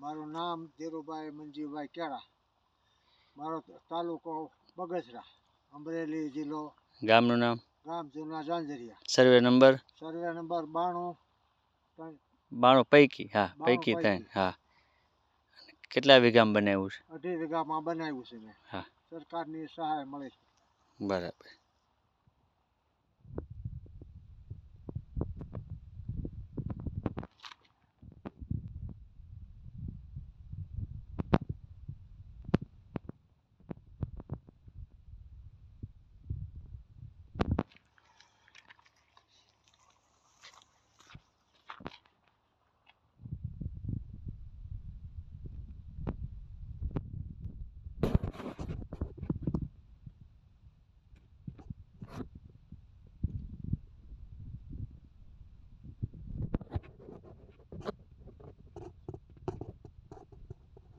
મારું નામ ધીરુભાઈ મંજીભાઈ કેળા, મારો તાલુકો બગસરા, અમરેલી જિલ્લો. ગામનું નામ? ગામ Juna Jhanjhariya. Survey number? Survey number 92. 92 પૈકી? હા, પૈકી 3. હા. કેટલા વીઘામાં બનાવ્યું છે? 2.5 વીઘામાં બનાવ્યું છે મેં. હા. સરકારની સહાય મળે છે. બરાબર.